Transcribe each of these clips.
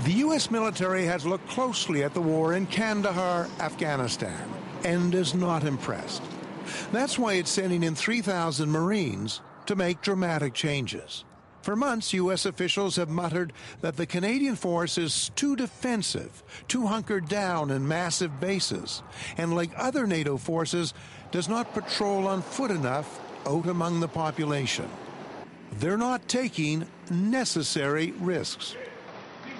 The U.S. military has looked closely at the war in Kandahar, Afghanistan, and is not impressed. That's why it's sending in 3,000 Marines to make dramatic changes. For months, U.S. officials have muttered that the Canadian force is too defensive, too hunkered down in massive bases, and like other NATO forces, does not patrol on foot enough out among the population. They're not taking necessary risks.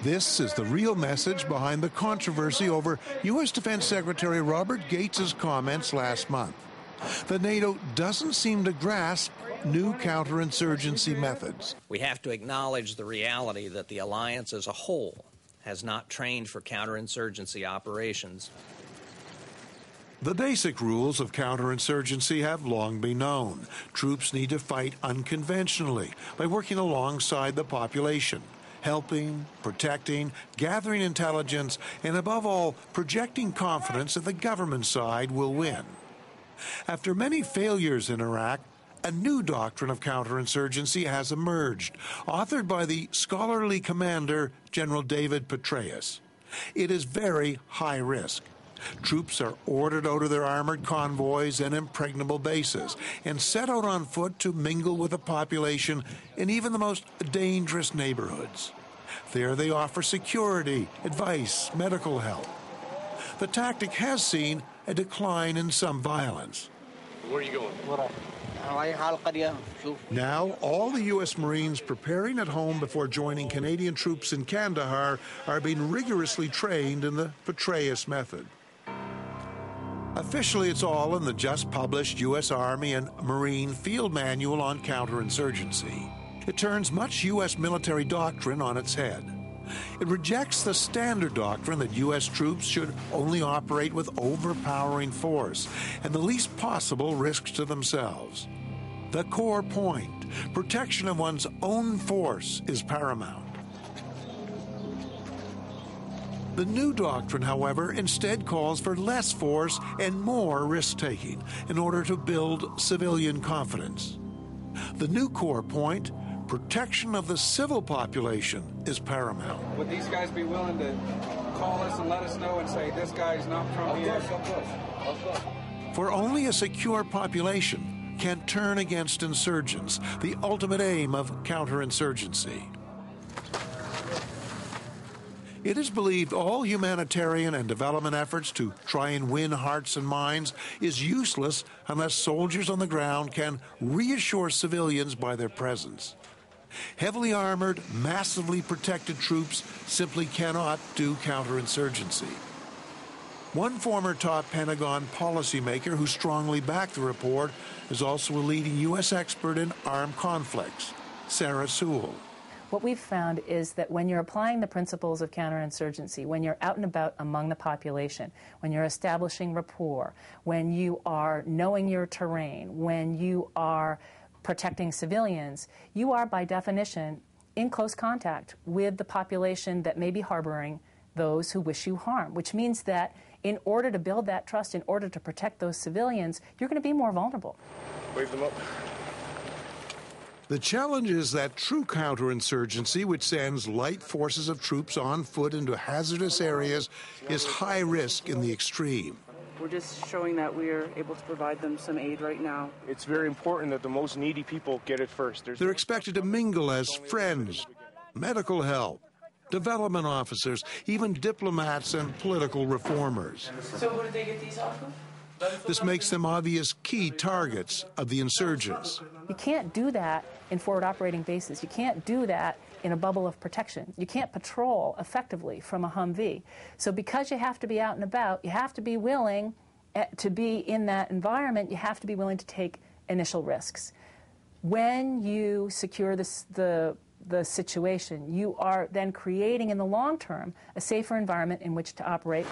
This is the real message behind the controversy over U.S. Defense Secretary Robert Gates' comments last month, that NATO doesn't seem to grasp new counterinsurgency methods. We have to acknowledge the reality that the alliance as a whole has not trained for counterinsurgency operations. The basic rules of counterinsurgency have long been known. Troops need to fight unconventionally by working alongside the population, helping, protecting, gathering intelligence, and above all, projecting confidence that the government side will win. After many failures in Iraq, a new doctrine of counterinsurgency has emerged, authored by the scholarly commander, General David Petraeus. It is very high risk. Troops are ordered out of their armored convoys and impregnable bases and set out on foot to mingle with the population in even the most dangerous neighborhoods. There they offer security, advice, medical help. The tactic has seen a decline in some violence. Where are you going? Now, all the U.S. Marines preparing at home before joining Canadian troops in Kandahar are being rigorously trained in the Petraeus method. Officially, it's all in the just-published U.S. Army and Marine Field Manual on Counterinsurgency. It turns much U.S. military doctrine on its head. It rejects the standard doctrine that U.S. troops should only operate with overpowering force and the least possible risks to themselves. The core point, protection of one's own force, is paramount. The new doctrine, however, instead calls for less force and more risk-taking in order to build civilian confidence. The new core point, protection of the civil population, is paramount. Would these guys be willing to call us and let us know and say, this guy's not from here? Of course. For only a secure population can turn against insurgents, the ultimate aim of counterinsurgency. It is believed all humanitarian and development efforts to try and win hearts and minds is useless unless soldiers on the ground can reassure civilians by their presence. Heavily armored, massively protected troops simply cannot do counterinsurgency. One former top Pentagon policymaker who strongly backed the report is also a leading U.S. expert in armed conflicts, Sarah Sewell. What we've found is that when you're applying the principles of counterinsurgency, when you're out and about among the population, when you're establishing rapport, when you are knowing your terrain, when you are protecting civilians, you are by definition in close contact with the population that may be harboring those who wish you harm, which means that in order to build that trust, in order to protect those civilians, you're going to be more vulnerable. Wave them up. The challenge is that true counterinsurgency, which sends light forces of troops on foot into hazardous areas, is high risk in the extreme. We're just showing that we are able to provide them some aid right now. It's very important that the most needy people get it first. They're expected to mingle as friends, medical help, development officers, even diplomats and political reformers. So who did they get these off of? This makes them obvious key targets of the insurgents. You can't do that in forward operating bases. You can't do that in a bubble of protection. You can't patrol effectively from a Humvee. So because you have to be out and about, you have to be willing to be in that environment. You have to be willing to take initial risks. When you secure the situation, you are then creating in the long term a safer environment in which to operate.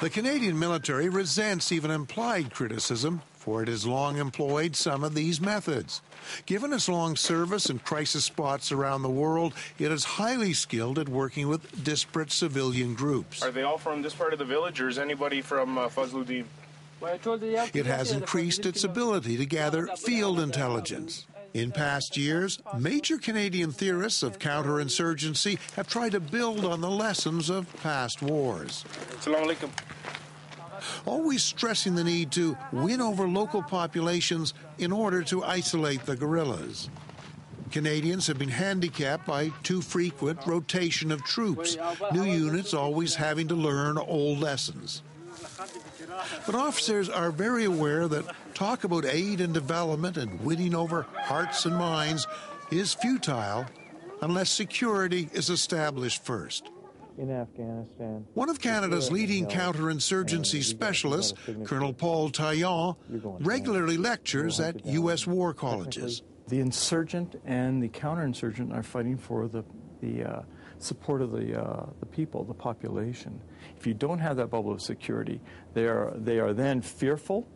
The Canadian military resents even implied criticism, for it has long employed some of these methods. Given its long service in crisis spots around the world, it is highly skilled at working with disparate civilian groups. Are they all from this part of the village, or is anybody from Fazludin? It has increased its ability to gather field intelligence. In past years, major Canadian theorists of counterinsurgency have tried to build on the lessons of past wars, Assalamu alaikum. always stressing the need to win over local populations in order to isolate the guerrillas. Canadians have been handicapped by too frequent rotation of troops, new units always having to learn old lessons. But officers are very aware that talk about aid and development and winning over hearts and minds is futile unless security is established first. In Afghanistan, one of Canada's leading counterinsurgency specialists, Colonel Paul Taillon, regularly lectures at U.S. war colleges. The insurgent and the counterinsurgent are fighting for the support of the people, the population. If you don't have that bubble of security, they are then fearful,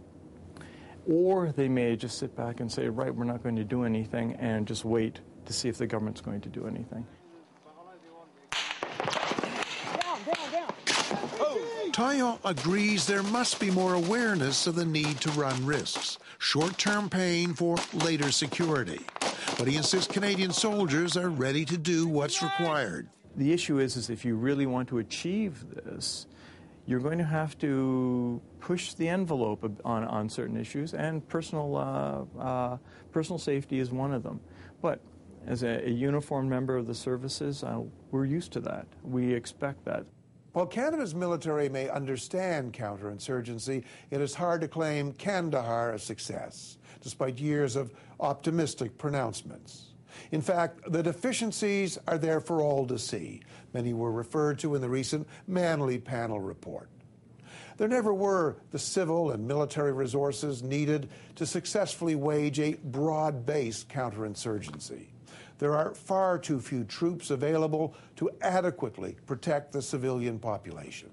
or they may just sit back and say, right, we're not going to do anything, and just wait to see if the government's going to do anything. Taillon agrees there must be more awareness of the need to run risks, short-term pain for later security. But he insists Canadian soldiers are ready to do what's required. The issue is if you really want to achieve this, you're going to have to push the envelope on certain issues, and personal safety is one of them. But as a uniformed member of the services, we're used to that. We expect that. While Canada's military may understand counterinsurgency, it is hard to claim Kandahar a success, despite years of optimistic pronouncements. In fact, the deficiencies are there for all to see. Many were referred to in the recent Manley Panel report. There never were the civil and military resources needed to successfully wage a broad-based counterinsurgency. There are far too few troops available to adequately protect the civilian population.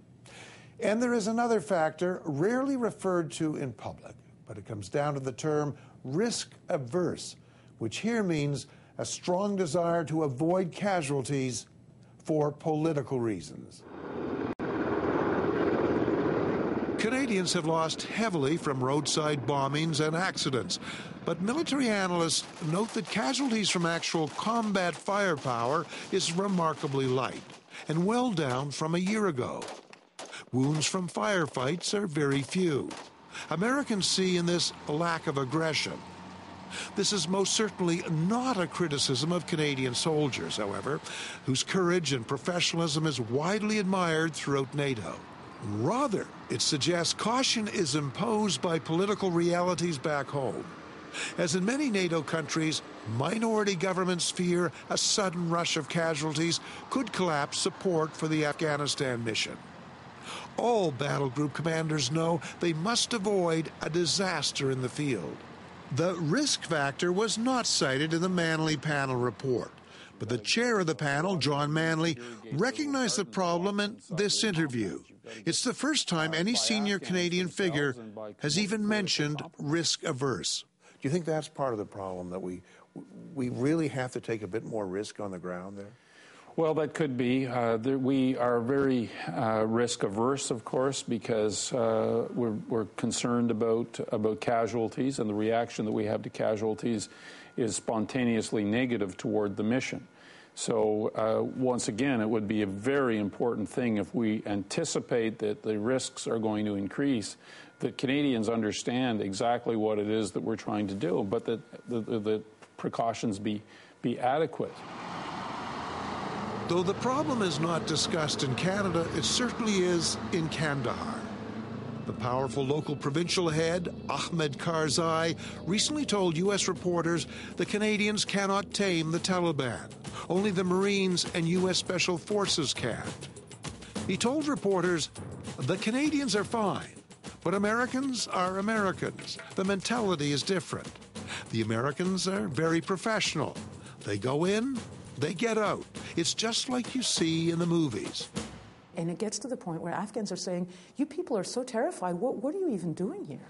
And there is another factor rarely referred to in public, but it comes down to the term risk-averse, which here means a strong desire to avoid casualties for political reasons. Canadians have lost heavily from roadside bombings and accidents, but military analysts note that casualties from actual combat firepower is remarkably light and well down from a year ago. Wounds from firefights are very few. Americans see in this a lack of aggression. This is most certainly not a criticism of Canadian soldiers, however, whose courage and professionalism is widely admired throughout NATO. Rather, it suggests caution is imposed by political realities back home. As in many NATO countries, minority governments fear a sudden rush of casualties could collapse support for the Afghanistan mission. All battle group commanders know they must avoid a disaster in the field. The risk factor was not cited in the Manley Panel report, but the chair of the panel, John Manley, recognized the problem in this interview. It's the first time any senior Canadian figure has even mentioned risk-averse. Do you think that's part of the problem, that we really have to take a bit more risk on the ground there? Well, that could be. We are very risk-averse, of course, because we're concerned about casualties, and the reaction that we have to casualties is spontaneously negative toward the mission. So once again, it would be a very important thing if we anticipate that the risks are going to increase, that Canadians understand exactly what it is that we're trying to do, but that the precautions be adequate. Though the problem is not discussed in Canada, it certainly is in Kandahar. The powerful local provincial head, Ahmed Karzai, recently told U.S. reporters the Canadians cannot tame the Taliban. Only the Marines and U.S. Special Forces can. He told reporters, the Canadians are fine, but Americans are Americans. The mentality is different. The Americans are very professional. They go in, they get out. It's just like you see in the movies. And it gets to the point where Afghans are saying, you people are so terrified, what are you even doing here?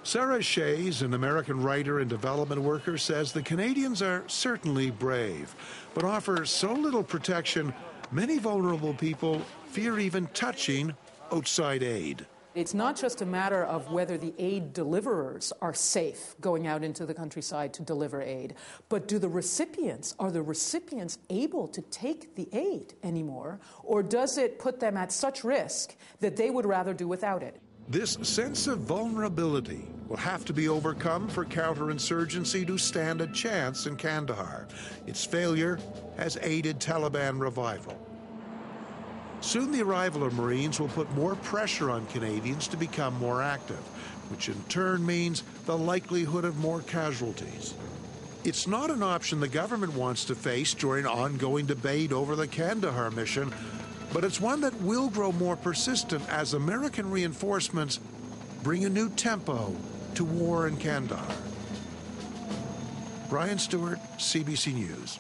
Sarah Shays, an American writer and development worker, says the Canadians are certainly brave, but offer so little protection, many vulnerable people fear even touching outside aid. It's not just a matter of whether the aid deliverers are safe going out into the countryside to deliver aid, but are the recipients able to take the aid anymore, or does it put them at such risk that they would rather do without it? This sense of vulnerability will have to be overcome for counterinsurgency to stand a chance in Kandahar. Its failure has aided Taliban revival. Soon the arrival of Marines will put more pressure on Canadians to become more active, which in turn means the likelihood of more casualties. It's not an option the government wants to face during ongoing debate over the Kandahar mission, but it's one that will grow more persistent as American reinforcements bring a new tempo to war in Kandahar. Brian Stewart, CBC News.